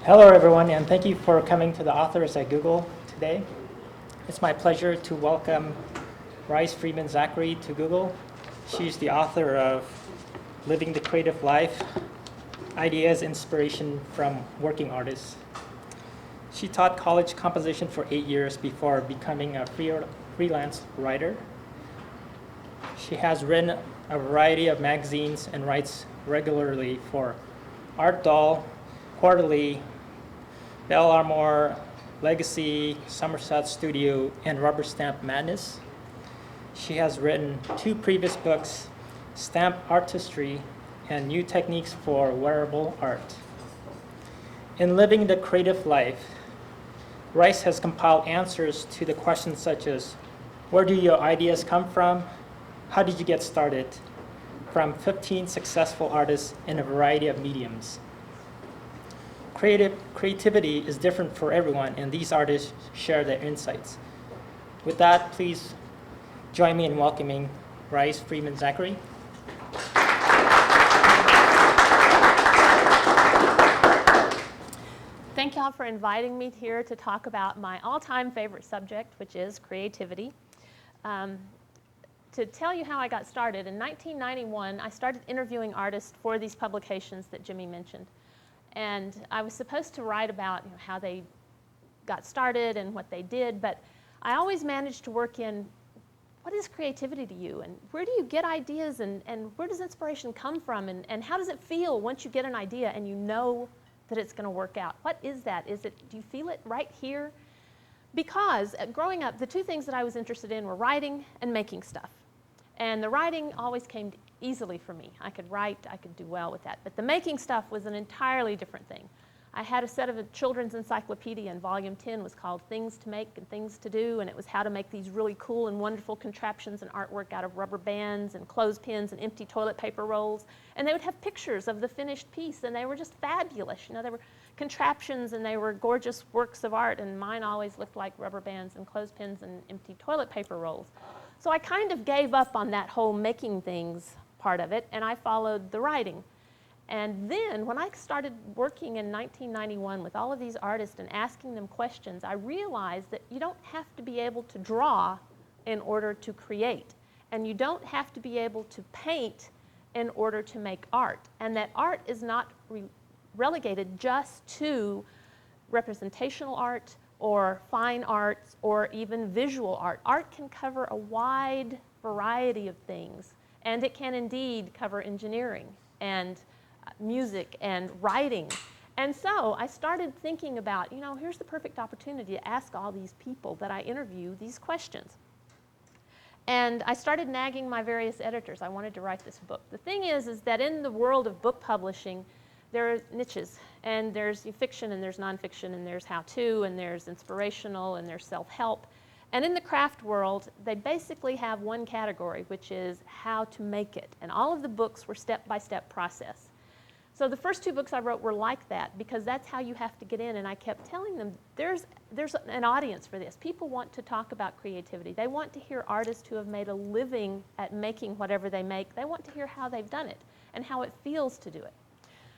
Hello, everyone, and thank you for coming to the Authors at Google today. It's my pleasure to welcome Rice Freeman-Zachery to Google. She's the author of Living the Creative Life, Ideas, Inspiration from Working Artists. She taught college composition for 8 years before becoming a freelance writer. She has written a variety of magazines and writes regularly for Art Doll, Quarterly, Bell Armor, Legacy, Somerset Studio, and Rubber Stamp Madness. She has written 2 previous books, Stamp Artistry and New Techniques for Wearable Art. In Living the Creative Life, Rice has compiled answers to the questions such as, where do your ideas come from? How did you get started? From 15 successful artists in a variety of mediums. Creativity is different for everyone, and these artists share their insights. With that, please join me in welcoming Rice Freeman-Zachery. Thank y'all for inviting me here to talk about my all-time favorite subject, which is creativity. To tell you how I got started, in 1991, I started interviewing artists for these publications that Jimmy mentioned. And I was supposed to write about how they got started and what they did, but I always managed to work in, what is creativity to you? And where do you get ideas, and where does inspiration come from? And how does it feel once you get an idea and you know that it's going to work out? What is that? Do you feel it right here? Because growing up, the 2 things that I was interested in were writing and making stuff. And the writing always came easily for me. I could write, I could do well with that. But the making stuff was an entirely different thing. I had a set of a children's encyclopedia, and volume 10 was called Things to Make and Things to Do, and it was how to make these really cool and wonderful contraptions and artwork out of rubber bands and clothespins and empty toilet paper rolls. And they would have pictures of the finished piece, and they were just fabulous. They were contraptions, and they were gorgeous works of art, and mine always looked like rubber bands and clothespins and empty toilet paper rolls. So I kind of gave up on that whole making things part of it, and I followed the writing. And then when I started working in 1991 with all of these artists and asking them questions, I realized that you don't have to be able to draw in order to create. And you don't have to be able to paint in order to make art. And that art is not relegated just to representational art or fine arts or even visual art. Art can cover a wide variety of things. And it can indeed cover engineering and music and writing. And so I started thinking about, here's the perfect opportunity to ask all these people that I interview these questions. And I started nagging my various editors. I wanted to write this book. The thing is that in the world of book publishing, there are niches. And there's fiction, and there's nonfiction, and there's how-to, and there's inspirational, and there's self-help. And in the craft world, they basically have one category, which is how to make it. And all of the books were step-by-step process. So the first 2 books I wrote were like that, because that's how you have to get in. And I kept telling them, there's an audience for this. People want to talk about creativity. They want to hear artists who have made a living at making whatever they make. They want to hear how they've done it and how it feels to do it.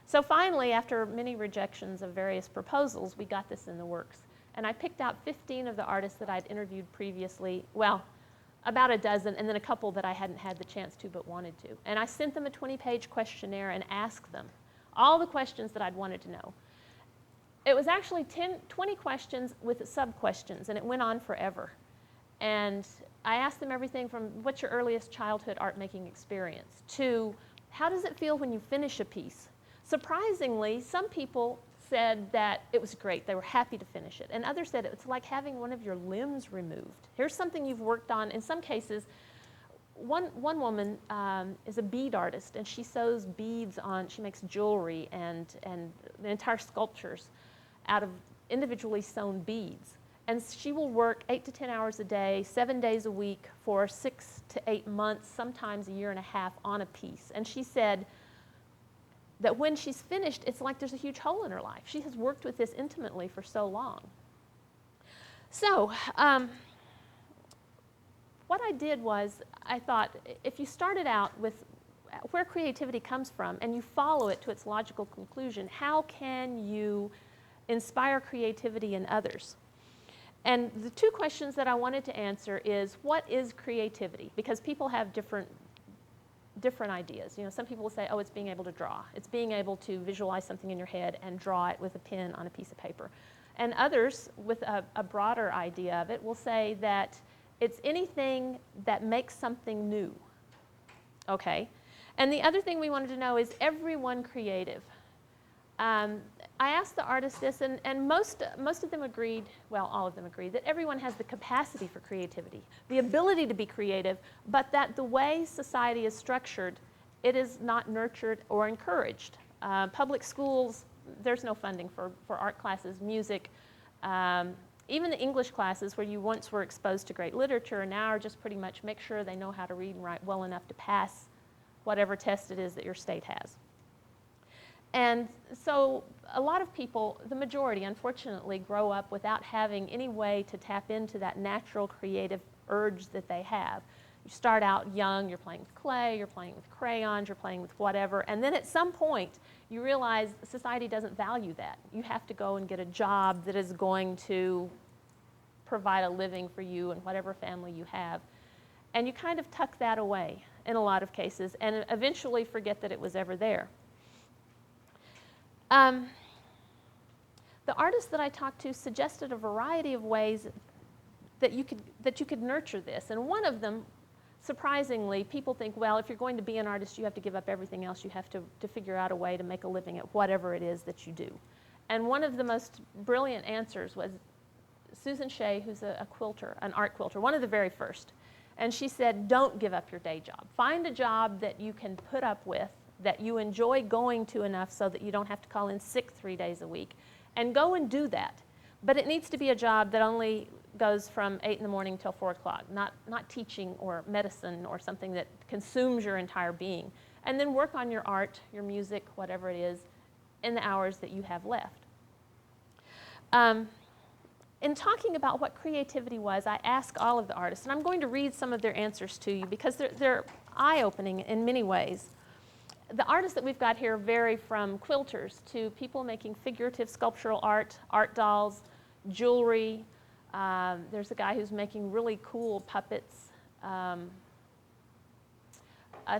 So finally, after many rejections of various proposals, we got this in the works. And I picked out 15 of the artists that I'd interviewed previously, well, about a dozen, and then a couple that I hadn't had the chance to but wanted to. And I sent them a 20-page questionnaire and asked them all the questions that I'd wanted to know. It was actually 20 questions with sub-questions, and it went on forever. And I asked them everything from, what's your earliest childhood art-making experience, to how does it feel when you finish a piece? Surprisingly, some people said that it was great. They were happy to finish it. And others said it's like having one of your limbs removed. Here's something you've worked on. In some cases, one woman is a bead artist, and she sews beads on, she makes jewelry and entire sculptures out of individually sewn beads. And she will work 8 to 10 hours a day, 7 days a week for 6 to 8 months, sometimes a year and a half on a piece. And she said that when she's finished, it's like there's a huge hole in her life. She has worked with this intimately for so long. So what I did was, I thought, if you started out with where creativity comes from and you follow it to its logical conclusion, how can you inspire creativity in others. And the two questions that I wanted to answer is, what is creativity? Because people have different ideas. Some people will say, oh, it's being able to draw. It's being able to visualize something in your head and draw it with a pen on a piece of paper. And others, with a broader idea of it, will say that it's anything that makes something new. Okay? And the other thing we wanted to know is everyone creative? I asked the artists this, and most of them agreed, well, all of them agreed, that everyone has the capacity for creativity, the ability to be creative, but that the way society is structured, it is not nurtured or encouraged. Public schools, there's no funding for art classes, music, even the English classes where you once were exposed to great literature and now are just pretty much make sure they know how to read and write well enough to pass whatever test it is that your state has. And so a lot of people, the majority, unfortunately, grow up without having any way to tap into that natural creative urge that they have. You start out young, you're playing with clay, you're playing with crayons, you're playing with whatever, and then at some point you realize society doesn't value that. You have to go and get a job that is going to provide a living for you and whatever family you have. And you kind of tuck that away in a lot of cases and eventually forget that it was ever there. The artist that I talked to suggested a variety of ways that you could nurture this. And one of them, surprisingly, people think, well, if you're going to be an artist, you have to give up everything else. You have to figure out a way to make a living at whatever it is that you do. And one of the most brilliant answers was Susan Shea, who's a quilter, an art quilter, one of the very first. And she said, don't give up your day job. Find a job that you can put up with, that you enjoy going to enough so that you don't have to call in sick 3 days a week, and go and do that. But it needs to be a job that only goes from 8 in the morning till 4 o'clock, not teaching or medicine or something that consumes your entire being. And then work on your art, your music, whatever it is, in the hours that you have left. In talking about what creativity was, I asked all of the artists, and I'm going to read some of their answers to you because they're eye-opening in many ways. The artists that we've got here vary from quilters to people making figurative sculptural art, art dolls, jewelry. There's a guy who's making really cool puppets. A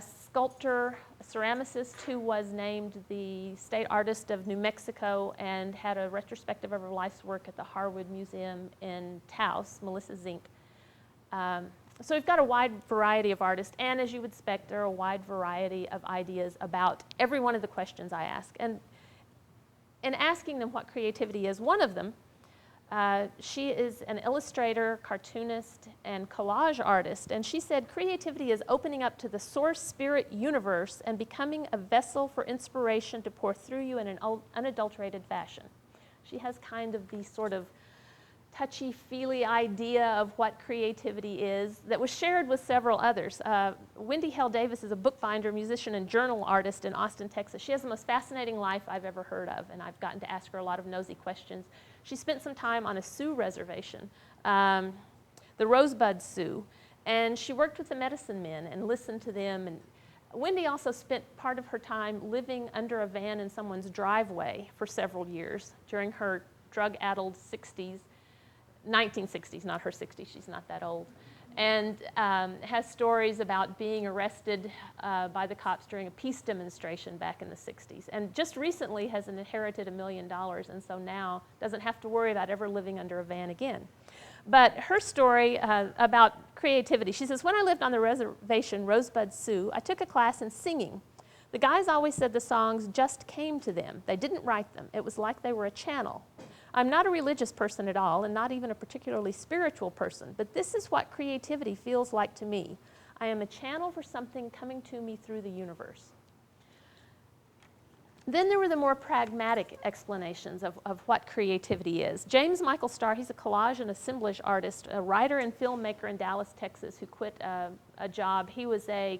sculptor, a ceramicist who was named the State Artist of New Mexico and had a retrospective of her life's work at the Harwood Museum in Taos, Melissa Zink. So we've got a wide variety of artists, and as you would expect, there are a wide variety of ideas about every one of the questions I ask. And in asking them what creativity is, one of them, she is an illustrator, cartoonist, and collage artist, and she said creativity is opening up to the source spirit universe and becoming a vessel for inspiration to pour through you in an unadulterated fashion. She has kind of the sort of touchy-feely idea of what creativity is that was shared with several others. Wendy Hale Davis is a bookbinder, musician, and journal artist in Austin, Texas. She has the most fascinating life I've ever heard of, and I've gotten to ask her a lot of nosy questions. She spent some time on a Sioux reservation, the Rosebud Sioux, and she worked with the medicine men and listened to them. And Wendy also spent part of her time living under a van in someone's driveway for several years during her drug-addled 60s. 1960s, not her 60s, she's not that old, and has stories about being arrested by the cops during a peace demonstration back in the 60s, and just recently has inherited $1 million, and so now doesn't have to worry about ever living under a van again. But her story about creativity, she says, when I lived on the reservation Rosebud Sioux, I took a class in singing. The guys always said the songs just came to them. They didn't write them. It was like they were a channel. I'm not a religious person at all, and not even a particularly spiritual person, but this is what creativity feels like to me. I am a channel for something coming to me through the universe. Then there were the more pragmatic explanations of what creativity is. James Michael Starr, he's a collage and assemblage artist, a writer and filmmaker in Dallas, Texas, who quit a job. He was a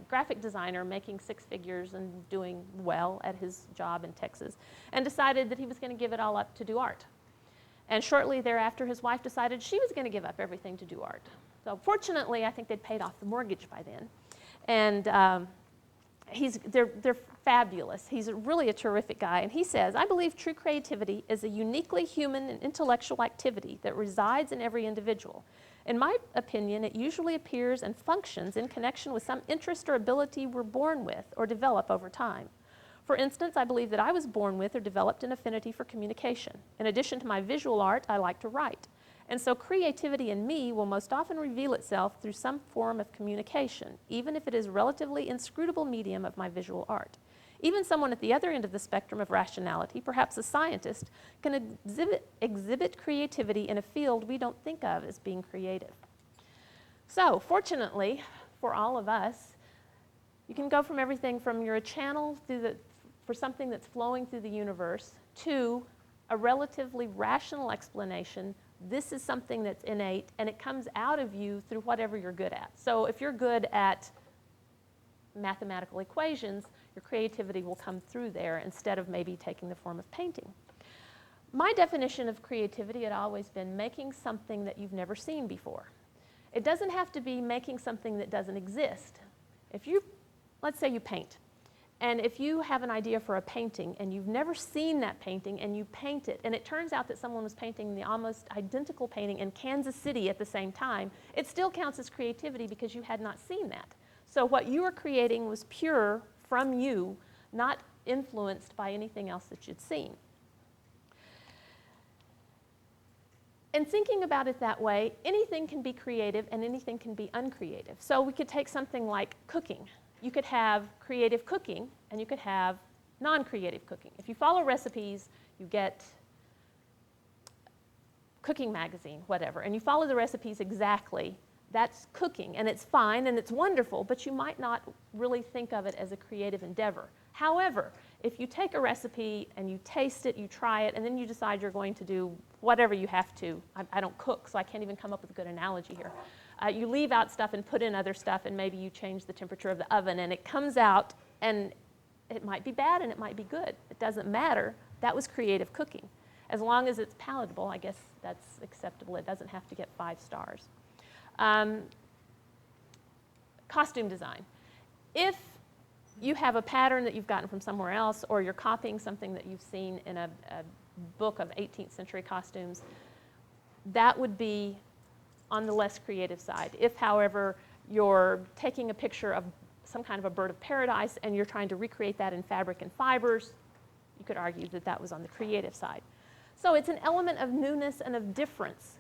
graphic designer making six figures and doing well at his job in Texas, and decided that he was going to give it all up to do art. And shortly thereafter, his wife decided she was going to give up everything to do art. So fortunately, I think they'd paid off the mortgage by then. they're fabulous. He's really a terrific guy. And he says, I believe true creativity is a uniquely human and intellectual activity that resides in every individual. In my opinion, it usually appears and functions in connection with some interest or ability we're born with or develop over time. For instance, I believe that I was born with or developed an affinity for communication. In addition to my visual art, I like to write. And so creativity in me will most often reveal itself through some form of communication, even if it is a relatively inscrutable medium of my visual art. Even someone at the other end of the spectrum of rationality, perhaps a scientist, can exhibit creativity in a field we don't think of as being creative. So, fortunately, for all of us, you can go from everything from you're a channel for something that's flowing through the universe to a relatively rational explanation. This is something that's innate, and it comes out of you through whatever you're good at. So if you're good at mathematical equations, your creativity will come through there instead of maybe taking the form of painting. My definition of creativity had always been making something that you've never seen before. It doesn't have to be making something that doesn't exist. Let's say you paint, and if you have an idea for a painting and you've never seen that painting and you paint it, and it turns out that someone was painting the almost identical painting in Kansas City at the same time, it still counts as creativity because you had not seen that. So what you were creating was pure from you, not influenced by anything else that you'd seen. And thinking about it that way, anything can be creative and anything can be uncreative. So we could take something like cooking. You could have creative cooking and you could have non-creative cooking. If you follow recipes, you get cooking magazine, whatever, and you follow the recipes exactly, that's cooking, and it's fine and it's wonderful, but you might not really think of it as a creative endeavor. However, if you take a recipe and you taste it, you try it, and then you decide you're going to do whatever you have to. I don't cook, so I can't even come up with a good analogy here. You leave out stuff and put in other stuff, and maybe you change the temperature of the oven, and it comes out, and it might be bad and it might be good. It doesn't matter. That was creative cooking. As long as it's palatable, I guess that's acceptable. It doesn't have to get 5 stars. Costume design. If you have a pattern that you've gotten from somewhere else, or you're copying something that you've seen in a book of 18th century costumes, that would be on the less creative side. If, however, you're taking a picture of some kind of a bird of paradise and you're trying to recreate that in fabric and fibers, you could argue that that was on the creative side. So it's an element of newness and of difference,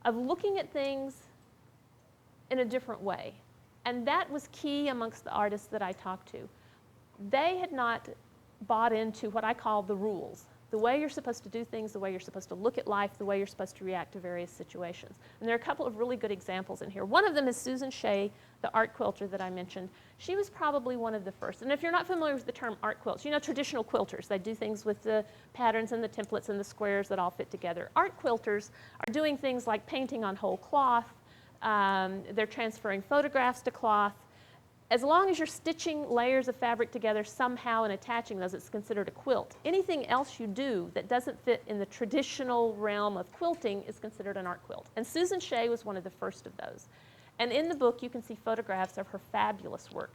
of looking at things in a different way. And that was key amongst the artists that I talked to. They had not bought into what I call the rules, the way you're supposed to do things, the way you're supposed to look at life, the way you're supposed to react to various situations. And there are a couple of really good examples in here. One of them is Susan Shea, the art quilter that I mentioned. She was probably one of the first. And if you're not familiar with the term art quilts, you know traditional quilters. They do things with the patterns and the templates and the squares that all fit together. Art quilters are doing things like painting on whole cloth. They're transferring photographs to cloth. As long as you're stitching layers of fabric together somehow and attaching those, it's considered a quilt. Anything else you do that doesn't fit in the traditional realm of quilting is considered an art quilt. And Susan Shea was one of the first of those. And in the book, you can see photographs of her fabulous work.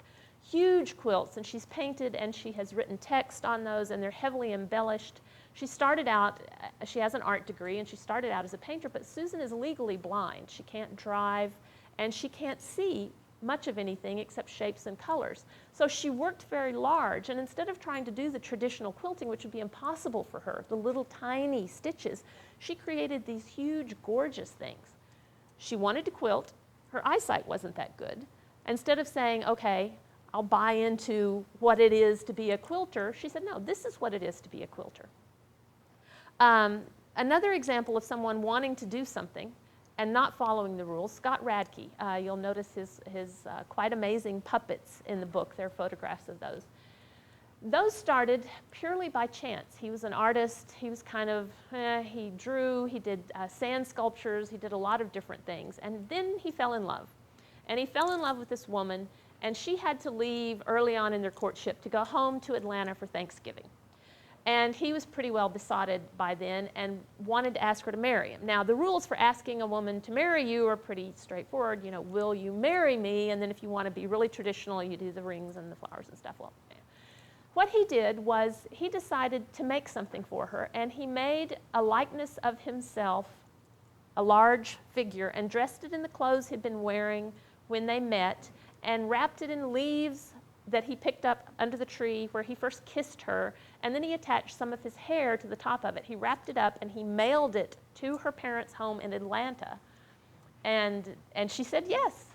Huge quilts, and she's painted and she has written text on those, and they're heavily embellished. She started out, she has an art degree, and she started out as a painter, but Susan is legally blind. She can't drive, and she can't see much of anything except shapes and colors. So she worked very large, and instead of trying to do the traditional quilting, which would be impossible for her, the little tiny stitches, she created these huge, gorgeous things. She wanted to quilt. Her eyesight wasn't that good. Instead of saying, okay, I'll buy into what it is to be a quilter, she said, no, this is what it is to be a quilter. Another example of someone wanting to do something and not following the rules, Scott Radke. You'll notice his quite amazing puppets in the book. There are photographs of those. Those started purely by chance. He was an artist. He was kind of, he drew, he did sand sculptures, he did a lot of different things. And then he fell in love. And he fell in love with this woman, and she had to leave early on in their courtship to go home to Atlanta for Thanksgiving. And he was pretty well besotted by then and wanted to ask her to marry him. Now, the rules for asking a woman to marry you are pretty straightforward. You know, will you marry me? And then if you want to be really traditional, you do the rings and the flowers and stuff. Well, what he did was he decided to make something for her, and he made a likeness of himself, a large figure, and dressed it in the clothes he'd been wearing when they met, and wrapped it in leaves that he picked up under the tree where he first kissed her, and then he attached some of his hair to the top of it. He wrapped it up and he mailed it to her parents' home in Atlanta, and she said yes.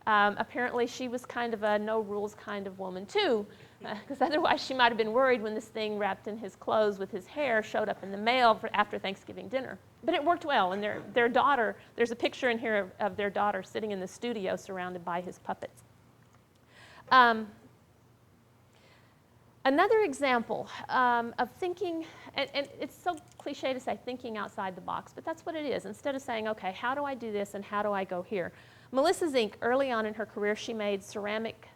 Apparently she was kind of a no rules kind of woman too, because otherwise she might have been worried when this thing wrapped in his clothes with his hair showed up in the mail after Thanksgiving dinner. But it worked well, and their daughter, there's a picture in here of their daughter sitting in the studio surrounded by his puppets. Another example of thinking, and it's so cliche to say thinking outside the box, but that's what it is. Instead of saying, okay, how do I do this and how do I go here? Melissa Zink, early on in her career, she made ceramic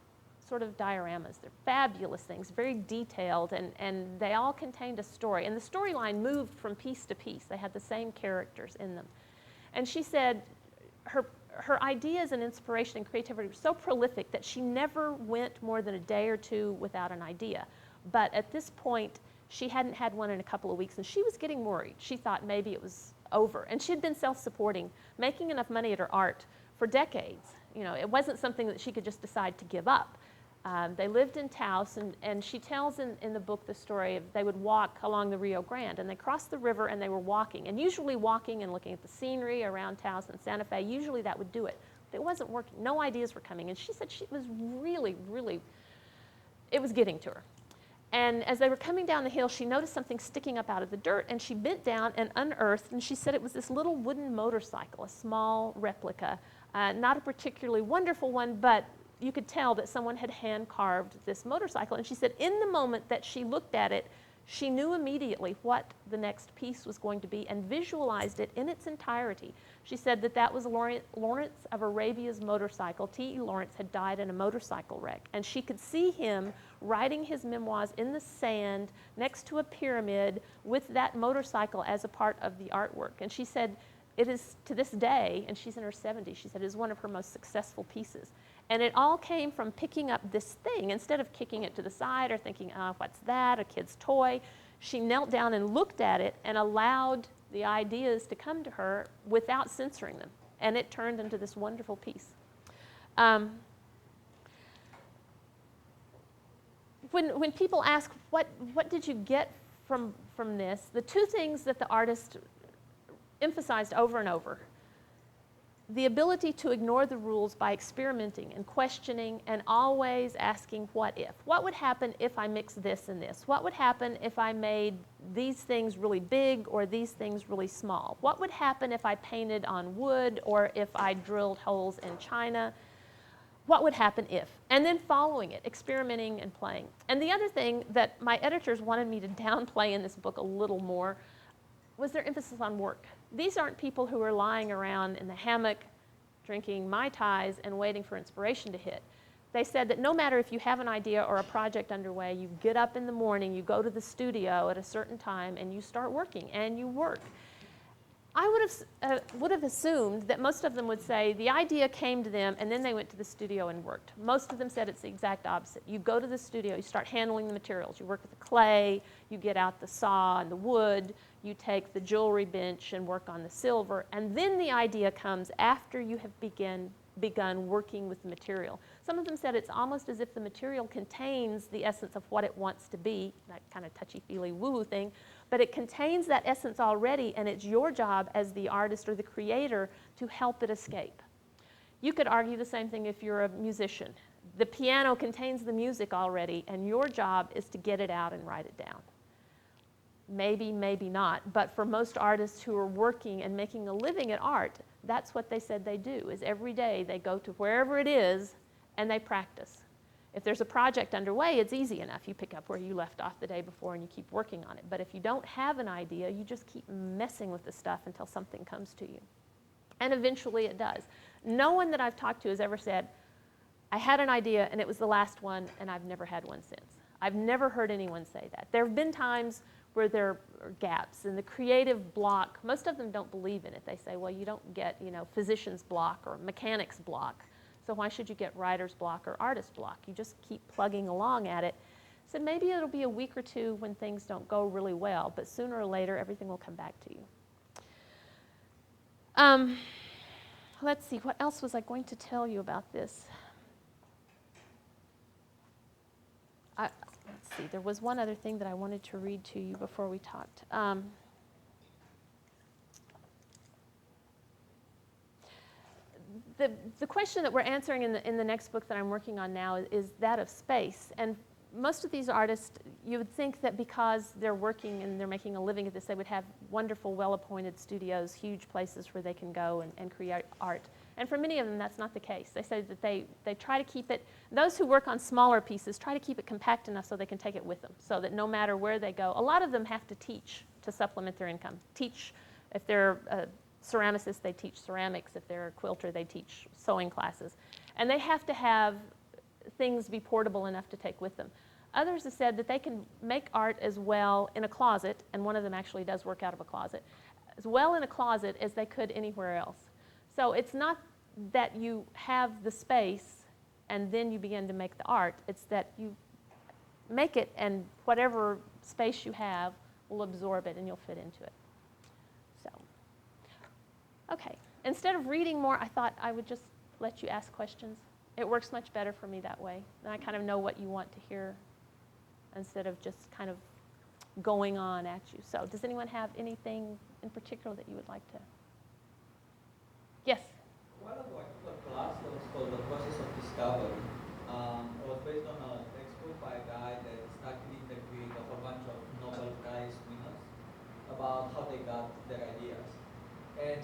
sort of dioramas. They're fabulous things, very detailed, and they all contained a story. And the storyline moved from piece to piece. They had the same characters in them. And she said her ideas and inspiration and creativity were so prolific that she never went more than a day or two without an idea. But at this point, she hadn't had one in a couple of weeks, and she was getting worried. She thought maybe it was over. And she had been self-supporting, making enough money at her art for decades. You know, it wasn't something that she could just decide to give up. They lived in Taos, and she tells in the book the story of they would walk along the Rio Grande, and they crossed the river and they were walking, and usually walking and looking at the scenery around Taos and Santa Fe, usually that would do it. But it wasn't working. No ideas were coming, and she said she was really, it was getting to her. And as they were coming down the hill, she noticed something sticking up out of the dirt, and she bent down and unearthed, and she said it was this little wooden motorcycle, a small replica, not a particularly wonderful one, but you could tell that someone had hand-carved this motorcycle. And she said in the moment that she looked at it, she knew immediately what the next piece was going to be and visualized it in its entirety. She said that that was Lawrence of Arabia's motorcycle. T.E. Lawrence had died in a motorcycle wreck, and she could see him writing his memoirs in the sand next to a pyramid with that motorcycle as a part of the artwork. And she said it is, to this day, and she's in her 70s, she said it is one of her most successful pieces. And it all came from picking up this thing. Instead of kicking it to the side or thinking, oh, what's that, a kid's toy, she knelt down and looked at it and allowed the ideas to come to her without censoring them. And it turned into this wonderful piece. When people ask, what did you get from this, the two things that the artist emphasized over and over: the ability to ignore the rules by experimenting and questioning and always asking what if. What would happen if I mixed this and this? What would happen if I made these things really big or these things really small? What would happen if I painted on wood or if I drilled holes in china? What would happen if? And then following it, experimenting and playing. And the other thing that my editors wanted me to downplay in this book a little more was their emphasis on work. These aren't people who are lying around in the hammock drinking Mai Tais and waiting for inspiration to hit. They said that no matter if you have an idea or a project underway, you get up in the morning, you go to the studio at a certain time, and you start working, and you work. I would have assumed that most of them would say the idea came to them and then they went to the studio and worked. Most of them said it's the exact opposite. You go to the studio, you start handling the materials. You work with the clay, you get out the saw and the wood, you take the jewelry bench and work on the silver, and then the idea comes after you have begun working with the material. Some of them said it's almost as if the material contains the essence of what it wants to be, that kind of touchy-feely woo-woo thing, but it contains that essence already, and it's your job as the artist or the creator to help it escape. You could argue the same thing if you're a musician. The piano contains the music already, and your job is to get it out and write it down. Maybe, maybe not, but for most artists who are working and making a living at art, that's what they said they do, is every day they go to wherever it is and they practice. If there's a project underway, it's easy enough. You pick up where you left off the day before and you keep working on it. But if you don't have an idea, you just keep messing with the stuff until something comes to you. And eventually it does. No one that I've talked to has ever said, I had an idea and it was the last one and I've never had one since. I've never heard anyone say that. There have been times where there are gaps, and the creative block, most of them don't believe in it. They say, well, you don't get, physician's block or mechanic's block, so why should you get writer's block or artist's block? You just keep plugging along at it. So maybe it'll be a week or two when things don't go really well, but sooner or later, everything will come back to you. Let's see, what else was I going to tell you about this? Let's see, there was one other thing that I wanted to read to you before we talked. The question that we're answering in the next book that I'm working on now is that of space. And most of these artists, you would think that because they're working and they're making a living at this, they would have wonderful, well-appointed studios, huge places where they can go and create art. And for many of them, that's not the case. They say that they try to keep it, those who work on smaller pieces try to keep it compact enough so they can take it with them, so that no matter where they go, a lot of them have to teach to supplement their income. Teach, if they're a ceramicist, they teach ceramics. If they're a quilter, they teach sewing classes. And they have to have things be portable enough to take with them. Others have said that they can make art as well in a closet, and one of them actually does work out of a closet, as well in a closet as they could anywhere else. So it's not that you have the space and then you begin to make the art. It's that you make it, and whatever space you have will absorb it and you'll fit into it. So, okay. Instead of reading more, I thought I would just let you ask questions. It works much better for me that way. Then I kind of know what you want to hear instead of just kind of going on at you. So does anyone have anything in particular that you would like to? Yes? One of the class that was called The Process of Discovery. It was based on a textbook by a guy that studied interviewing of a bunch of Nobel Prize winners about how they got their ideas. And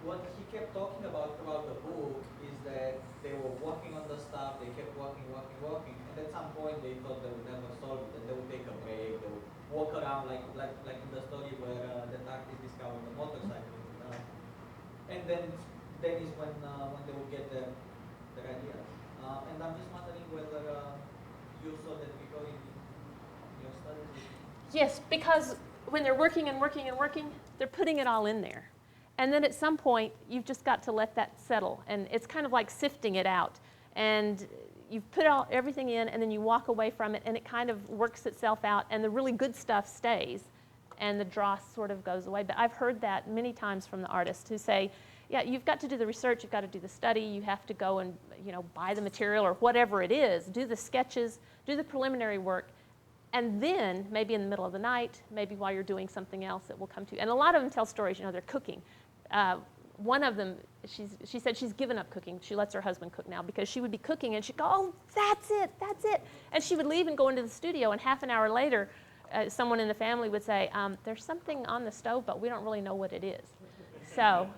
what he kept talking about throughout the book is that they were working on the stuff, they kept working, and at some point they thought they would never solve it, and they would take a break, they would walk around like in the story where the artist discovered the motorcycle. And then is when they would get their ideas. And I'm just wondering whether you saw that before in your studies? Yes, because when they're working and working and working, they're putting it all in there. And then at some point, you've just got to let that settle. And it's kind of like sifting it out. And you've put everything in, and then you walk away from it, and it kind of works itself out, and the really good stuff stays, and the dross sort of goes away. But I've heard that many times from the artists who say, yeah, you've got to do the research, you've got to do the study, you have to go and buy the material or whatever it is, do the sketches, do the preliminary work, and then maybe in the middle of the night, maybe while you're doing something else, it will come to you. And a lot of them tell stories, they're cooking. One of them, she said she's given up cooking. She lets her husband cook now because she would be cooking and she'd go, oh, that's it. And she would leave and go into the studio, and half an hour later, someone in the family would say, there's something on the stove, but we don't really know what it is. So,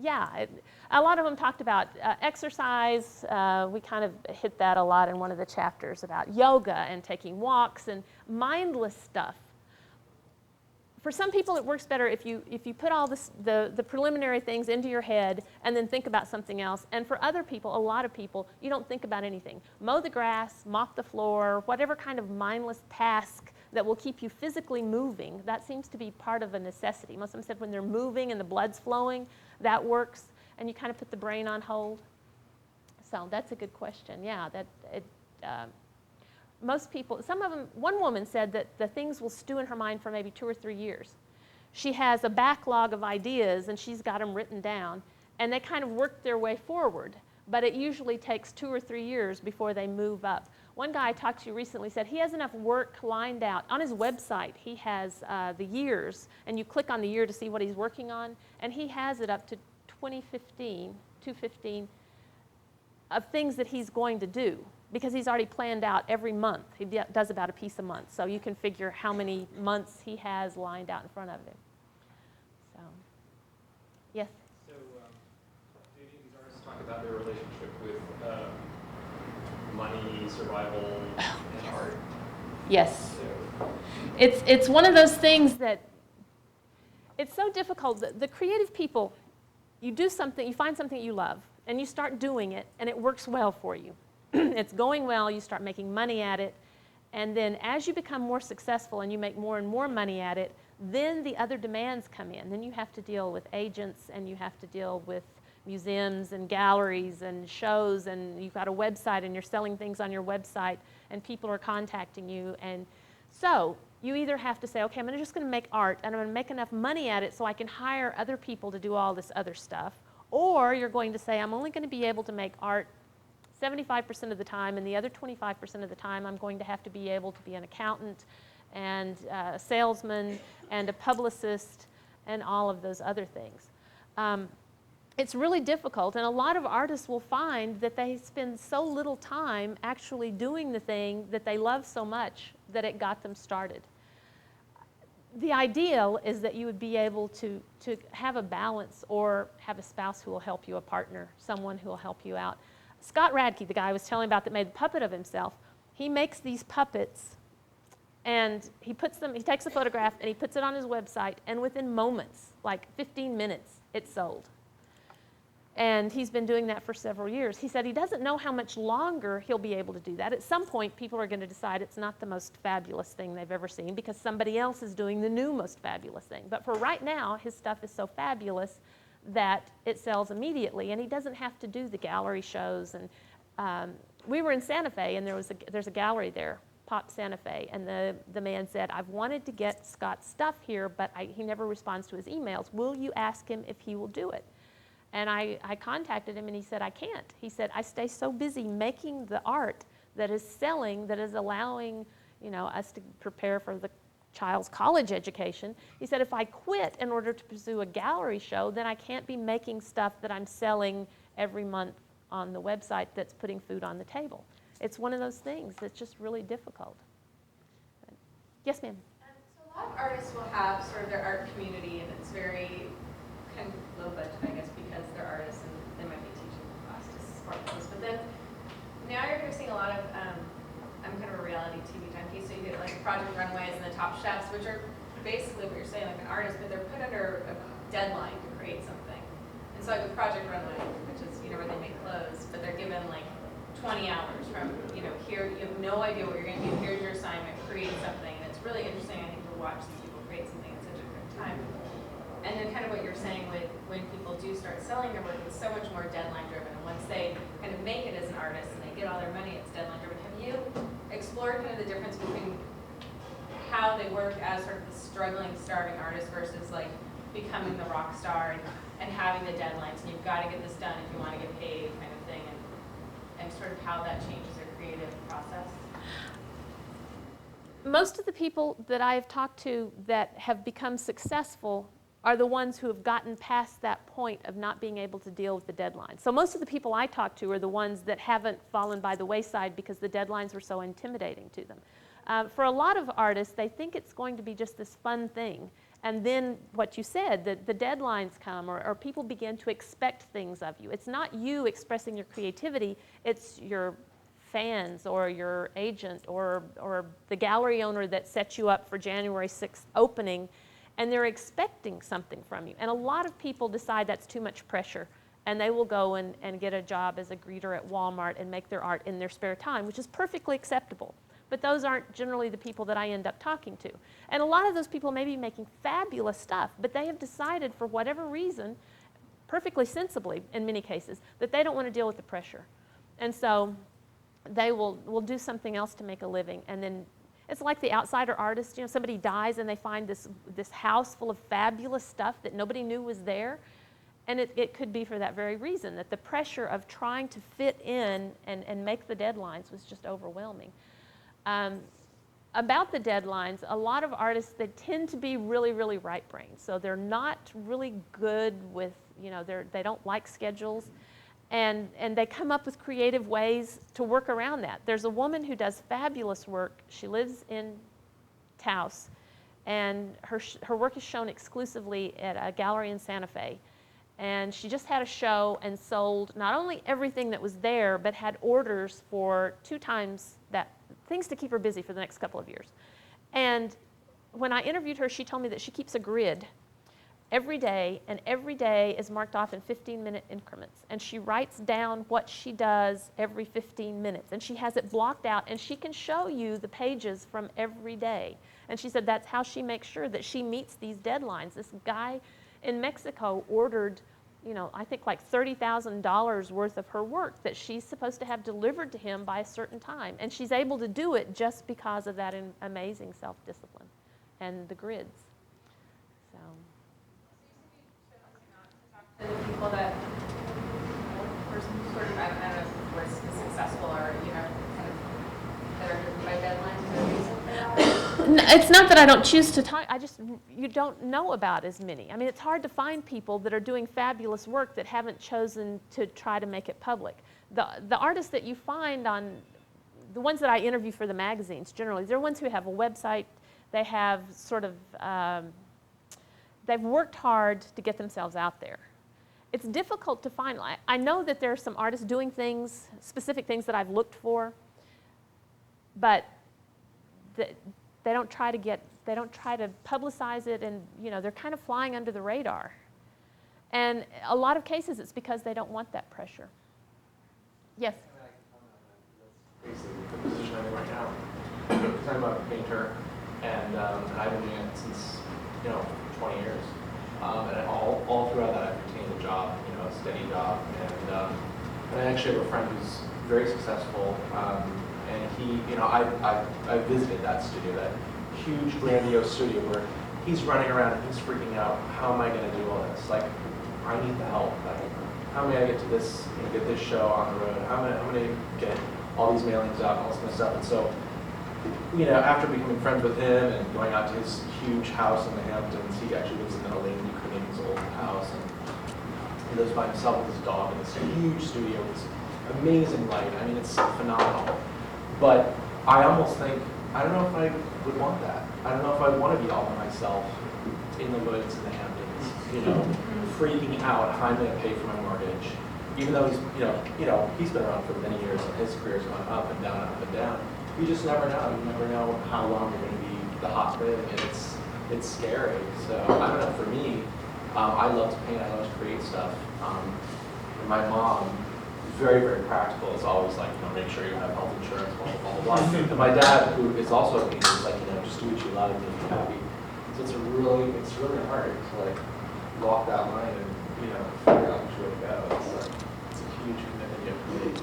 yeah, a lot of them talked about exercise. We kind of hit that a lot in one of the chapters about yoga and taking walks and mindless stuff. For some people, it works better if you put all the preliminary things into your head and then think about something else. And for other people, a lot of people, you don't think about anything. Mow the grass, mop the floor, whatever kind of mindless task that will keep you physically moving, that seems to be part of a necessity. Most of them said when they're moving and the blood's flowing, that works, and you kind of put the brain on hold. So that's a good question. Yeah, most people, some of them, one woman said that the things will stew in her mind for maybe 2 or 3 years. She has a backlog of ideas, and she's got them written down, and they kind of work their way forward, but it usually takes 2 or 3 years before they move up. One guy I talked to recently said he has enough work lined out. On his website, he has the years, and you click on the year to see what he's working on, and he has it up to 2015, of things that he's going to do, because he's already planned out every month. He does about a piece a month, so you can figure how many months he has lined out in front of him. So, yes? So, do any of these artists talk about their relationship with money, survival, and art? Yes. So. It's one of those things that it's so difficult. The creative people, you do something, you find something you love, and you start doing it, and it works well for you. It's going well, you start making money at it, And then as you become more successful and you make more and more money at it, then the other demands come in. Then you have to deal with agents, and you have to deal with museums and galleries and shows, and you've got a website and you're selling things on your website and people are contacting you. And so you either have to say, okay, I'm just going to make art and I'm going to make enough money at it so I can hire other people to do all this other stuff, or you're going to say, I'm only going to be able to make art 75% of the time, and the other 25% of the time I'm going to have to be able to be an accountant and a salesman and a publicist and all of those other things. It's really difficult, and a lot of artists will find that they spend so little time actually doing the thing that they love so much that it got them started. The ideal is that you would be able to have a balance, or have a spouse who will help you, a partner, someone who will help you out. Scott Radke, the guy I was telling about that made the puppet of himself, he makes these puppets and he takes a photograph and he puts it on his website, and within moments, like 15 minutes, it's sold. And he's been doing that for several years. He said he doesn't know how much longer he'll be able to do that. At some point, people are going to decide it's not the most fabulous thing they've ever seen because somebody else is doing the new most fabulous thing. But for right now, his stuff is so fabulous that it sells immediately, and he doesn't have to do the gallery shows. And we were in Santa Fe, and there's a gallery there, Pop Santa Fe, and the man said, I've wanted to get Scott's stuff here, but he never responds to his emails. Will you ask him if he will do it? And I contacted him, and he said, I can't. He said, I stay so busy making the art that is selling, that is allowing us to prepare for the child's college education. He said, if I quit in order to pursue a gallery show, then I can't be making stuff that I'm selling every month on the website that's putting food on the table. It's one of those things that's just really difficult. Yes, ma'am? So a lot of artists will have sort of their art community, and it's very kind of low budget, I guess, because they're artists and they might be teaching a class to support those. But then now you're seeing a lot of, I'm kind of a reality TV junkie, so you get like Project Runways and the Top Chefs, which are basically what you're saying, like an artist, but they're put under a deadline to create something. And so like with Project Runway, which is where they make clothes, but they're given like 20 hours from here. You have no idea what you're going to do. Here's your assignment. Create something, and it's really interesting, I think, to watch these people create something at such a quick time. And then kind of what you're saying with when people do start selling their work, it's so much more deadline driven. And once they kind of make it as an artist and they get all their money, it's deadline driven. Have you explored kind of the difference between how they work as sort of the struggling, starving artist versus like becoming the rock star and having the deadlines, and you've got to get this done if you want to get paid kind of thing, and sort of how that changes their creative process? Most of the people that I've talked to that have become successful are the ones who have gotten past that point of not being able to deal with the deadlines. So most of the people I talk to are the ones that haven't fallen by the wayside because the deadlines were so intimidating to them. For a lot of artists, they think it's going to be just this fun thing. And then what you said, the deadlines come, or people begin to expect things of you. It's not you expressing your creativity, it's your fans or your agent or the gallery owner that sets you up for January 6th opening, and they're expecting something from you. And a lot of people decide that's too much pressure, and they will go and get a job as a greeter at Walmart and make their art in their spare time, which is perfectly acceptable. But those aren't generally the people that I end up talking to. And a lot of those people may be making fabulous stuff, but they have decided for whatever reason, perfectly sensibly in many cases, that they don't want to deal with the pressure. And so they will do something else to make a living. And then it's like the outsider artist. Somebody dies and they find this house full of fabulous stuff that nobody knew was there. And it could be for that very reason, that the pressure of trying to fit in and make the deadlines was just overwhelming. About the deadlines, a lot of artists, they tend to be really, really right-brained. So they're not really good with, they don't like schedules. And they come up with creative ways to work around that. There's a woman who does fabulous work. She lives in Taos, and her work is shown exclusively at a gallery in Santa Fe. And she just had a show and sold not only everything that was there, but had orders for 2 times that, things to keep her busy for the next couple of years. And when I interviewed her, she told me that she keeps a grid. every day, and every day is marked off in 15-minute increments. And she writes down what she does every 15 minutes. And she has it blocked out, and she can show you the pages from every day. And she said that's how she makes sure that she meets these deadlines. This guy in Mexico ordered, you know, I think like $30,000 worth of her work that she's supposed to have delivered to him by a certain time. And she's able to do it just because of that amazing self-discipline and the grids. So. To the people that, person who sort of, I don't know if the word is successful or, you know, kind of, that are driven by deadlines, is there a reason for that? It's not that I don't choose to talk, you don't know about as many. I mean, it's hard to find people that are doing fabulous work that haven't chosen to try to make it public. The artists that you find on, the ones that I interview for the magazines generally, they're ones who have a website, they have sort of, they've worked hard to get themselves out there. It's difficult to find. I know that there are some artists doing things, specific things that I've looked for, but they don't try to publicize it, and you know, they're kind of flying under the radar. And a lot of cases it's because they don't want that pressure. Yes? Basically the position I'm in right now. Because I'm a painter, and I've been doing it since, 20 years. And all throughout that, I've retained a job, a steady job. And I actually have a friend who's very successful, and he, I visited that studio, that huge, grandiose studio where he's running around and he's freaking out. How am I going to do all this? Like, I need the help. Like, how am I going to get to this, get this show on the road? How am I going to get all these mailings out and all this kind of stuff? And so, after becoming friends with him and going out to his huge house in the Hamptons, he actually lives in Elaine Ukrainian's old house, and he lives by himself with his dog in this huge studio with this amazing light. I mean, it's phenomenal. But I almost think, I don't know if I would want that. I don't know if I want to be all by myself in the woods in the Hamptons, freaking out how I'm going to pay for my mortgage. Even though he's, he's been around for many years and his career's gone up and down and up and down. You just never know. You never know how long you're going to be the hot thing, and it's scary. So I don't know. For me, I love to paint. I love to create stuff. And my mom, very, very practical, is always like, make sure you have health insurance, blah, blah, blah, blah. And my dad, who is also a painter, is like, just do what you love and be happy. So it's really hard to like walk that line and figure out which way to go. It's a huge commitment you have to make.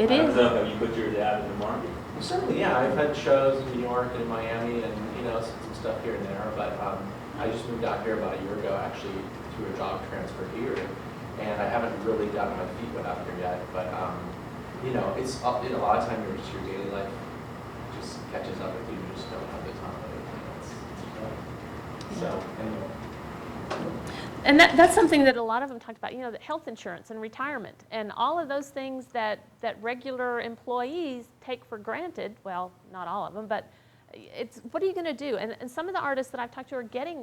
It is. Have you put your dad in the market? Certainly, yeah. I've had shows in New York and in Miami, and some stuff here and there. But I just moved out here about a year ago, actually through a job transfer here, and I haven't really gotten my feet wet out here yet. But it's up. A lot of times your daily life just catches up with you. You just don't have the time of it. So anyway. And that's something that a lot of them talked about, that health insurance and retirement and all of those things that regular employees take for granted. Well, not all of them, but it's, what are you going to do? And some of the artists that I've talked to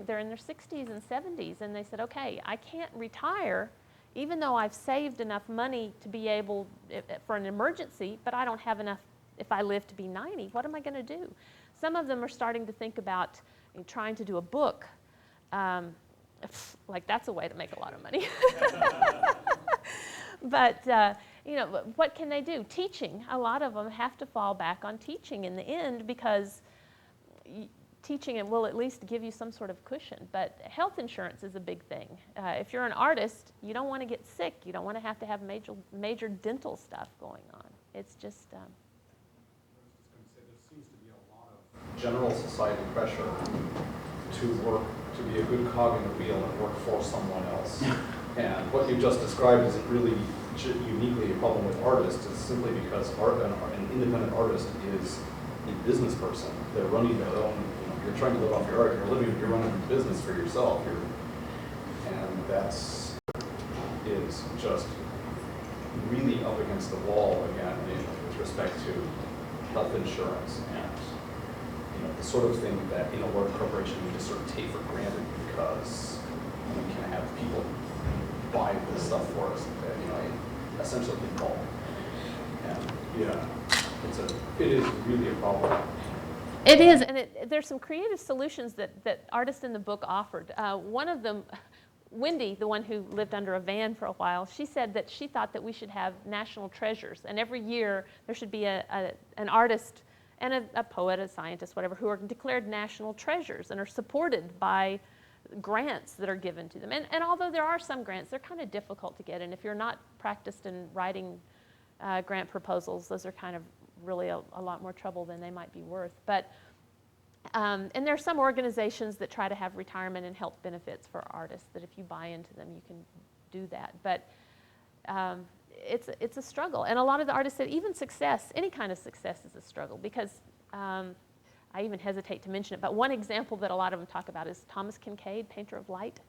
they're in their 60s and 70s, and they said, okay, I can't retire even though I've saved enough money to be able, for an emergency, but I don't have enough if I live to be 90. What am I going to do? Some of them are starting to think about trying to do a book. Like that's a way to make a lot of money. But, what can they do? Teaching. A lot of them have to fall back on teaching in the end because teaching will at least give you some sort of cushion. But health insurance is a big thing. If you're an artist, you don't want to get sick. You don't want to have major dental stuff going on. It's just... I was just going to say, there seems to be a lot of general society pressure to be a good cog in the wheel and work for someone else. And what you just described isn't really uniquely a problem with artists. It's simply because an independent artist is a business person. They're running their own, you're trying to live off your art, you're running a business for yourself. And that's is just really up against the wall again with respect to health insurance and the sort of thing that in a large corporation you just sort of take for granted because we can have people buy this stuff for us that essentially control. And it is really a problem. It is, and there's some creative solutions that artists in the book offered. One of them, Wendy, the one who lived under a van for a while, she said that she thought that we should have national treasures, and every year there should be an artist and a poet, a scientist, whatever, who are declared national treasures and are supported by grants that are given to them. And although there are some grants, they're kind of difficult to get, and if you're not practiced in writing grant proposals, those are kind of really a lot more trouble than they might be worth. But and there are some organizations that try to have retirement and health benefits for artists, that if you buy into them, you can do that. But it's a struggle. And a lot of the artists said even success, any kind of success is a struggle, because I even hesitate to mention it, but one example that a lot of them talk about is Thomas Kincaid, painter of light,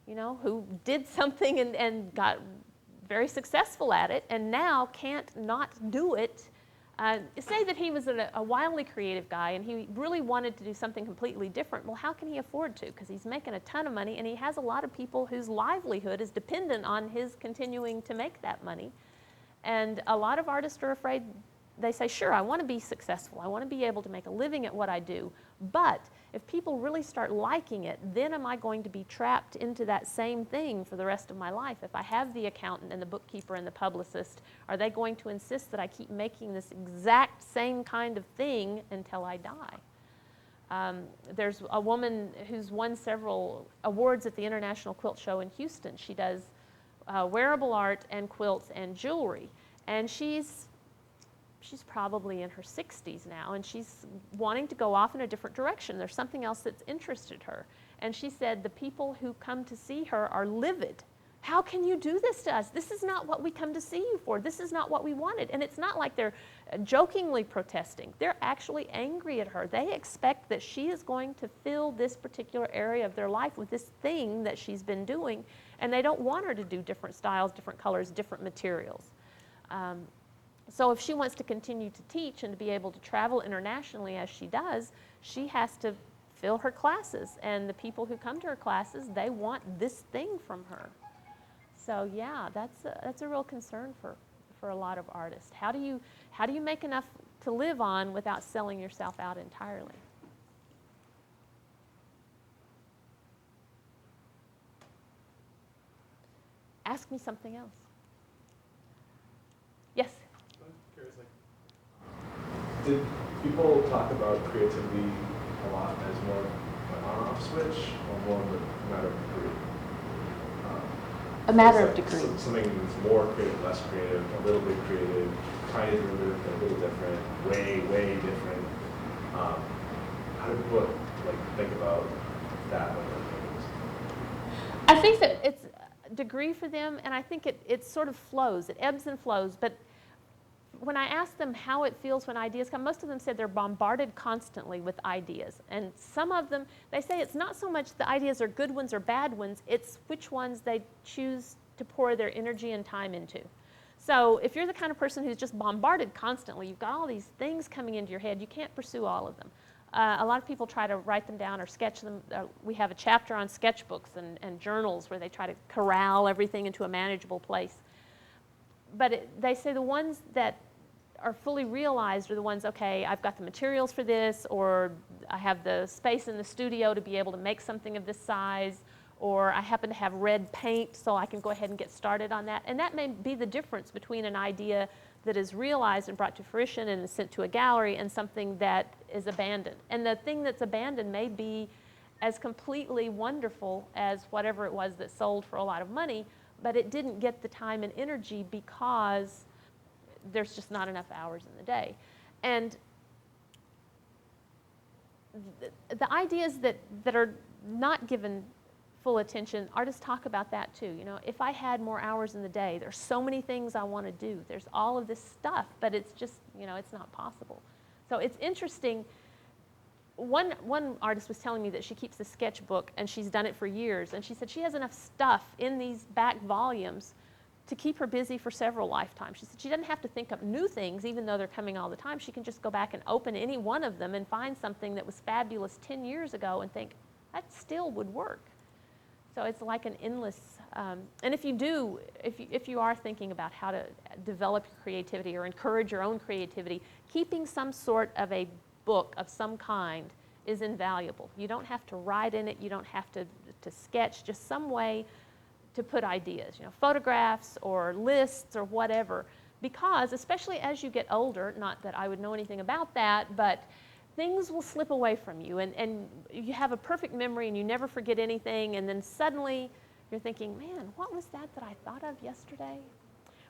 you know, who did something and got very successful at it, and now can't not do it. Say that he was a wildly creative guy and he really wanted to do something completely different. Well, how can he afford to? Because he's making a ton of money and he has a lot of people whose livelihood is dependent on his continuing to make that money. And a lot of artists are afraid. They say, sure, I want to be successful. I want to be able to make a living at what I do. But if people really start liking it, then am I going to be trapped into that same thing for the rest of my life? If I have the accountant and the bookkeeper and the publicist, are they going to insist that I keep making this exact same kind of thing until I die? There's a woman who's won several awards at the International Quilt Show in Houston. She does wearable art and quilts and jewelry. And she's probably in her 60s now, and she's wanting to go off in a different direction. There's something else that's interested her. And she said the people who come to see her are livid. How can you do this to us? This is not what we come to see you for. This is not what we wanted. And it's not like they're jokingly protesting. They're actually angry at her. They expect that she is going to fill this particular area of their life with this thing that she's been doing, and they don't want her to do different styles, different colors, different materials. So if she wants to continue to teach and to be able to travel internationally as she does, she has to fill her classes. And the people who come to her classes, they want this thing from her. So yeah, that's a real concern for a lot of artists. How do you make enough to live on without selling yourself out entirely? Ask me something else. Yes? Did people talk about creativity a lot as more of an on-off switch, or more of a matter of degree? A matter like of degree. Something that's more creative, less creative, a little bit creative, kind of a little different, way different. How do people think about that? I think that it's a degree for them, and I think it sort of flows. It ebbs and flows, but when I ask them how it feels when ideas come, most of them said they're bombarded constantly with ideas. And some of them, they say it's not so much the ideas are good ones or bad ones, it's which ones they choose to pour their energy and time into. So if you're the kind of person who's just bombarded constantly, you've got all these things coming into your head, you can't pursue all of them. A lot of people try to write them down or sketch them. We have a chapter on sketchbooks and journals where they try to corral everything into a manageable place. But they say the ones that are fully realized are the ones, okay, I've got the materials for this, or I have the space in the studio to be able to make something of this size, or I happen to have red paint so I can go ahead and get started on that. And that may be the difference between an idea that is realized and brought to fruition and is sent to a gallery and something that is abandoned. And the thing that's abandoned may be as completely wonderful as whatever it was that sold for a lot of money, but it didn't get the time and energy because there's just not enough hours in the day. And the ideas that are not given full attention, artists talk about that too. You know, if I had more hours in the day, there's so many things I want to do. There's all of this stuff, but it's just, you know, it's not possible. So it's interesting. One artist was telling me that she keeps a sketchbook and she's done it for years, and she said she has enough stuff in these back volumes to keep her busy for several lifetimes. She said she doesn't have to think up new things, even though they're coming all the time. She can just go back and open any one of them and find something that was fabulous 10 years ago and think, that still would work. So it's like an endless, and if you are thinking about how to develop your creativity or encourage your own creativity, keeping some sort of a book of some kind is invaluable. You don't have to write in it. You don't have to sketch, just some way to put ideas, photographs or lists or whatever. Because especially as you get older, not that I would know anything about that, but things will slip away from you, and you have a perfect memory and you never forget anything, and then suddenly you're thinking, man, what was that I thought of yesterday?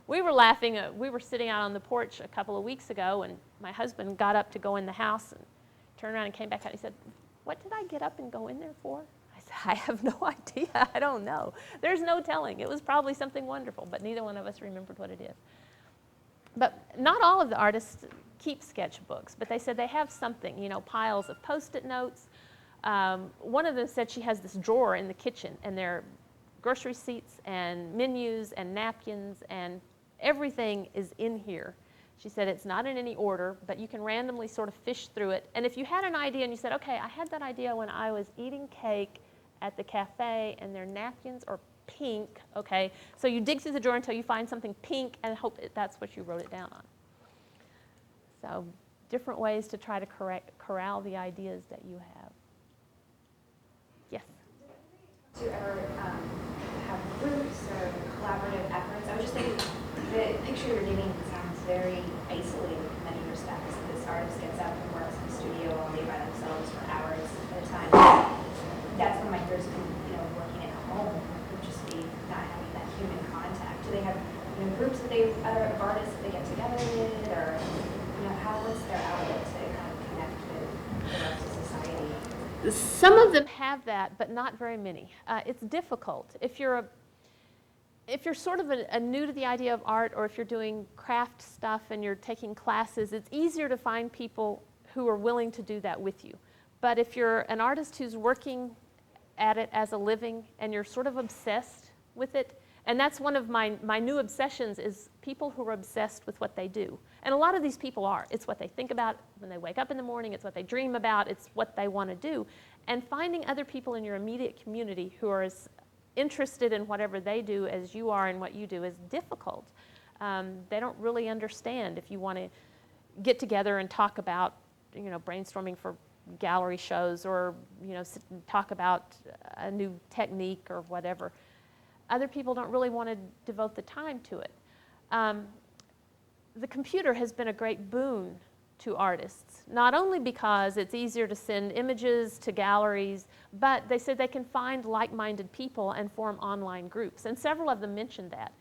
We were laughing, we were sitting out on the porch a couple of weeks ago, and my husband got up to go in the house and turned around and came back out and he said, what did I get up and go in there for? I said, I have no idea, I don't know. There's no telling. It was probably something wonderful, but neither one of us remembered what it is. But not all of the artists keep sketchbooks, but they said they have something, piles of Post-it notes. One of them said she has this drawer in the kitchen, and there are grocery receipts and menus and napkins, and everything is in here. She said it's not in any order, but you can randomly sort of fish through it. And if you had an idea and you said, okay, I had that idea when I was eating cake at the cafe, and their napkins are pink, okay? So you dig through the drawer until you find something pink and hope that's what you wrote it down on. So different ways to try to corral the ideas that you have. Yes? Do you ever have groups or collaborative efforts? I was just thinking, the picture you're giving sounds very isolated in many respects. This artist gets up and works in the studio all day by themselves for hours at a time. That's one of my fears, working at home would just be not having that human contact. Do they have groups that other artists that they get together with, or what's their outlet to kind of connect with the rest of society? Some of them have that, but not very many. It's difficult. If you're sort of a new to the idea of art, or if you're doing craft stuff and you're taking classes, it's easier to find people who are willing to do that with you. But if you're an artist who's working at it as a living and you're sort of obsessed with it, and that's one of my new obsessions, is people who are obsessed with what they do. And a lot of these people are. It's what they think about when they wake up in the morning. It's what they dream about. It's what they want to do. And finding other people in your immediate community who are as interested in whatever they do as you are in what you do is difficult. They don't really understand if you want to get together and talk about, brainstorming for gallery shows, or, sit and talk about a new technique or whatever. Other people don't really want to devote the time to it. The computer has been a great boon to artists, not only because it's easier to send images to galleries, but they said they can find like-minded people and form online groups, and several of them mentioned that.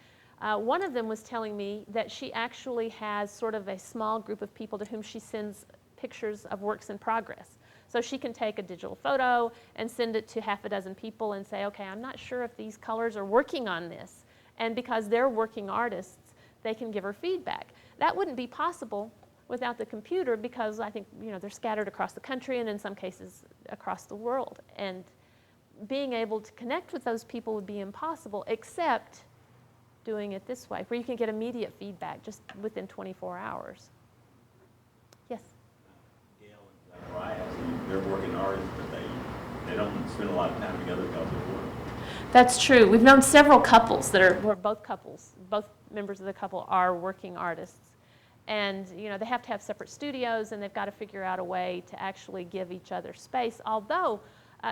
One of them was telling me that she actually has sort of a small group of people to whom she sends pictures of works in progress. So she can take a digital photo and send it to half a dozen people and say, okay, I'm not sure if these colors are working on this. And because they're working artists, they can give her feedback. That wouldn't be possible without the computer, because I think they're scattered across the country and in some cases across the world. And being able to connect with those people would be impossible, except doing it this way, where you can get immediate feedback just within 24 hours. Yes? They're working artists, but they don't spend a lot of time together because they work. That's true. We've known several couples where both members of the couple are working artists. And they have to have separate studios, and they've got to figure out a way to actually give each other space. Although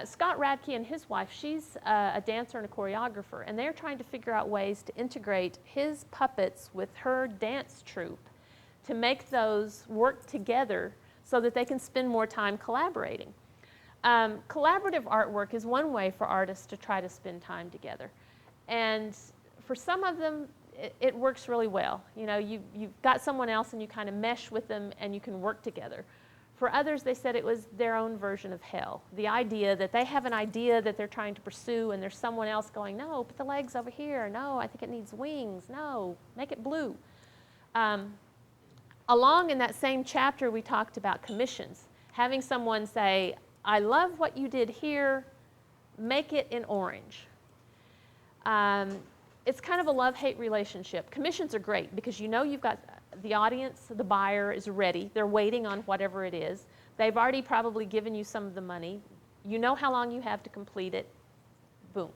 Scott Radke and his wife, she's a dancer and a choreographer, and they're trying to figure out ways to integrate his puppets with her dance troupe to make those work together so that they can spend more time collaborating. Collaborative artwork is one way for artists to try to spend time together. And for some of them, it works really well. You've got someone else and you kind of mesh with them and you can work together. For others, they said it was their own version of hell. The idea that they have an idea that they're trying to pursue, and there's someone else going, no, put the legs over here. No, I think it needs wings. No, make it blue. Along in that same chapter, we talked about commissions. Having someone say, I love what you did here, make it in orange. It's kind of a love-hate relationship. Commissions are great because you've got the audience, the buyer is ready. They're waiting on whatever it is. They've already probably given you some of the money. You know how long you have to complete it. Boom.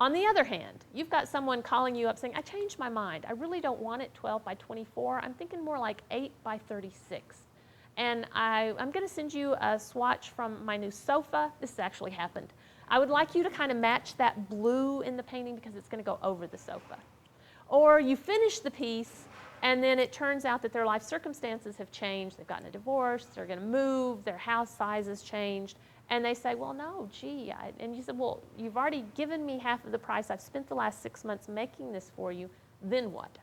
On the other hand, you've got someone calling you up saying, I changed my mind. I really don't want it 12 by 24. I'm thinking more like 8 by 36. And I'm going to send you a swatch from my new sofa. This has actually happened. I would like you to kind of match that blue in the painting because it's going to go over the sofa. Or you finish the piece, and then it turns out that their life circumstances have changed. They've gotten a divorce, they're going to move, their house size has changed. And they say, well, no, gee. And you said, well, you've already given me half of the price. I've spent the last 6 months making this for you. Then what?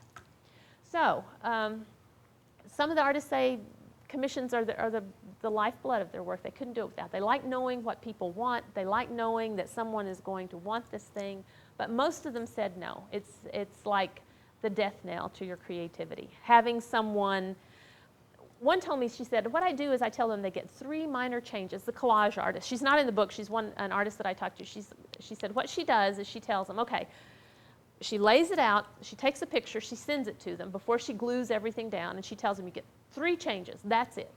So some of the artists say commissions are the lifeblood of their work. They couldn't do it without. They like knowing what people want. They like knowing that someone is going to want this thing. But most of them said no. It's like the death knell to your creativity. Having someone, one told me, she said, what I do is I tell them they get 3 minor changes. The collage artist, she's not in the book, she's an artist that I talked to. She said what she does is she tells them, okay, she lays it out, she takes a picture, she sends it to them before she glues everything down, and she tells them you get 3 changes, that's it.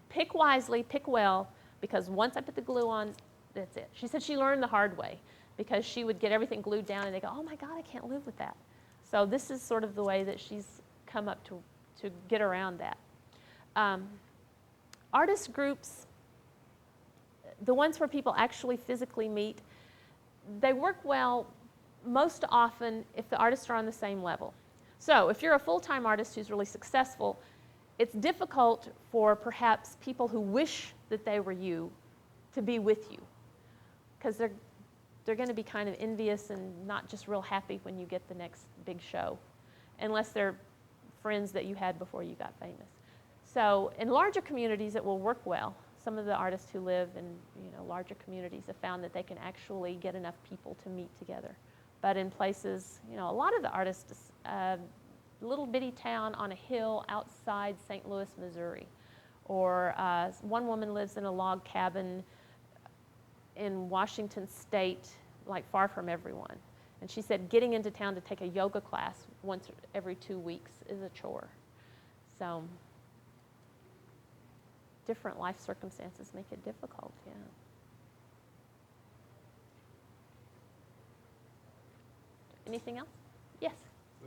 Pick wisely, pick well, because once I put the glue on, that's it. She said she learned the hard way because she would get everything glued down and they go, oh my God, I can't live with that. So this is sort of the way that she's come up to get around that. Artist groups, the ones where people actually physically meet, they work well most often if the artists are on the same level. So if you're a full-time artist who's really successful, it's difficult for perhaps people who wish that they were you to be with you because they're going to be kind of envious and not just real happy when you get the next big show, unless they're friends that you had before you got famous. So in larger communities, it will work well. Some of the artists who live in larger communities have found that they can actually get enough people to meet together. But in places, a lot of the artists, little bitty town on a hill outside St. Louis, Missouri, or one woman lives in a log cabin in Washington State, like far from everyone. And she said getting into town to take a yoga class once every 2 weeks is a chore. So different life circumstances make it difficult, yeah. Anything else? Yes?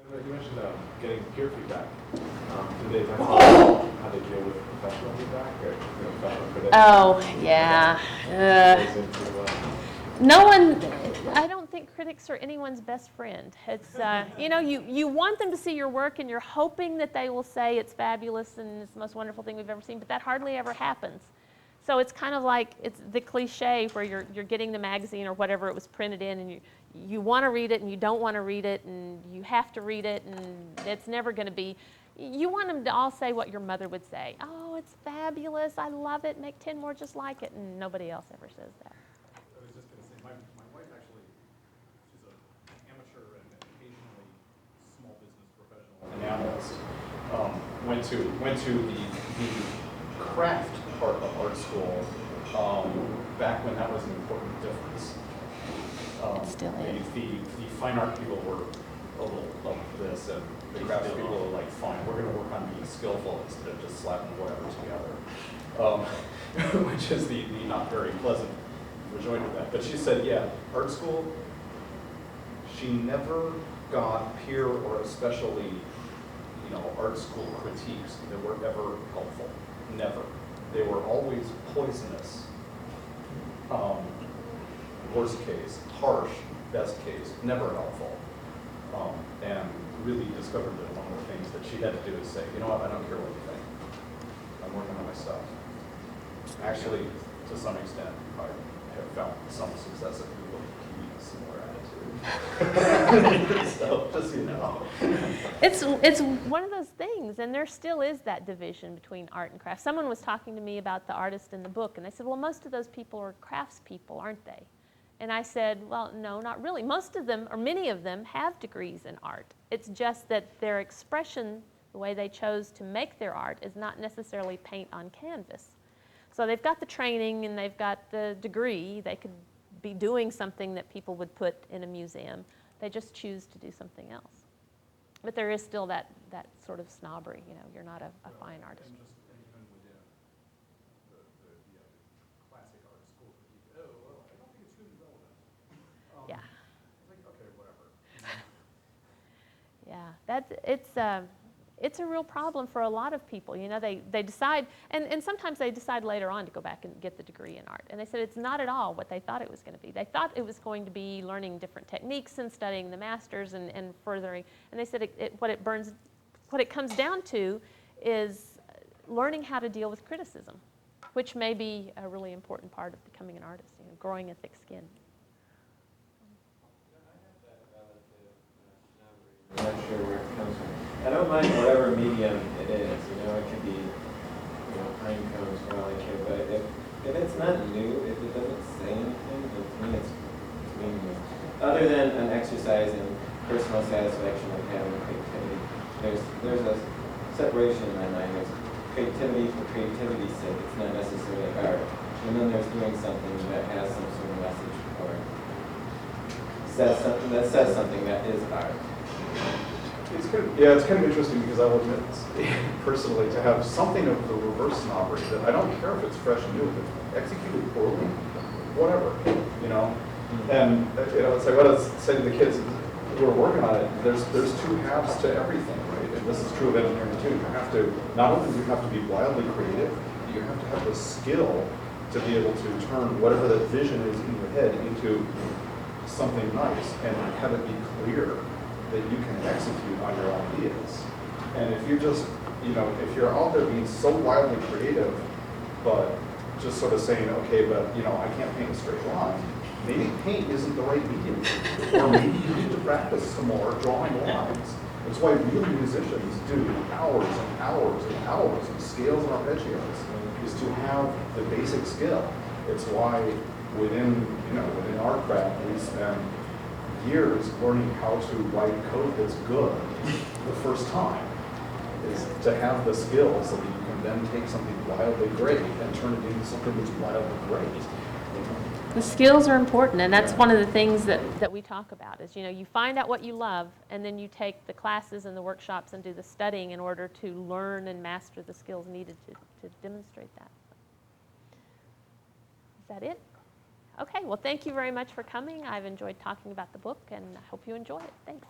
You mentioned getting peer feedback. Do they talk about how they deal with professional feedback or professional critics? Oh, yeah. No one, I don't think critics are anyone's best friend. It's, you want them to see your work and you're hoping that they will say it's fabulous and it's the most wonderful thing we've ever seen, but that hardly ever happens. So it's kind of like it's the cliche where you're getting the magazine or whatever it was printed in and you want to read it and you don't want to read it and you have to read it and it's never going to be. You want them to all say what your mother would say. Oh, it's fabulous. I love it. Make 10 more just like it. And nobody else ever says that. I was just going to say, my wife actually, she's an amateur and occasionally small business professional analyst. Went to the craft part of art school back when that was an important difference. It still is. The fine art people were a little of this, and the craft people were like, fine, we're going to work on being skillful instead of just slapping whatever together, which is the not very pleasant rejoinder of that. But she said, yeah, art school, she never got peer or especially, art school critiques that were ever helpful. Never. They were always poisonous. Worst case, harsh, best case, never helpful. And really discovered that one of the things that she had to do is say, you know what, I don't care what you think. I'm working on my stuff. Actually, to some extent, I have found some success at Google keeping a similar attitude. So, just so you know. It's one of those things, and there still is that division between art and craft. Someone was talking to me about the artist in the book, and they said, well, most of those people are craftspeople, aren't they? And I said, well, no, not really. Most of them, or many of them, have degrees in art. It's just that their expression, the way they chose to make their art, is not necessarily paint on canvas. So they've got the training and they've got the degree. They could be doing something that people would put in a museum. They just choose to do something else. But there is still that sort of snobbery, you're not a fine artist. And even within the classic art school, well, I don't think it's really relevant. Yeah. It's like, okay, whatever. Yeah, it's a real problem for a lot of people. You know, they decide, and sometimes they decide later on to go back and get the degree in art. And they said it's not at all what they thought it was going to be. They thought it was going to be learning different techniques and studying the masters and furthering. And they said what it comes down to is learning how to deal with criticism, which may be a really important part of becoming an artist, you know, growing a thick skin. I'm not sure where it comes from. I don't mind whatever medium it is. You know, it could be, you know, pine cones for all I care. But if it's not new, if it doesn't say anything, then to me it's meaningless. Other than an exercise in personal satisfaction of having creativity, there's a separation in my mind. There's creativity for creativity's sake. It's not necessarily art. And then there's doing something that has some sort of message or says something that is art. It's kind of interesting because I will admit personally to have something of the reverse snobbery that I don't care if it's fresh and new, if it's executed poorly, whatever, you know. And you know, it's like what I was saying to the kids who are working on it. There's two halves to everything, right? And this is true of engineering too. You have to not only do you have to be wildly creative, you have to have the skill to be able to turn whatever that vision is in your head into something nice and have it be clear that you can execute on your ideas. And if you're just, you know, if you're out there being so wildly creative, but just sort of saying, okay, but you know, I can't paint a straight line, maybe paint isn't the right medium. Or maybe you need to practice some more drawing lines. It's why real musicians do hours and hours and hours of scales and arpeggios, is to have the basic skill. It's why within our craft we spend years learning how to write code that's good the first time, is to have the skills so that you can then take something wildly great and turn it into something that's wildly great. The skills are important, and that's one of the things that we talk about is, you know, you find out what you love, and then you take the classes and the workshops and do the studying in order to learn and master the skills needed to demonstrate that. Is that it? Okay, well, thank you very much for coming. I've enjoyed talking about the book, and I hope you enjoy it. Thanks.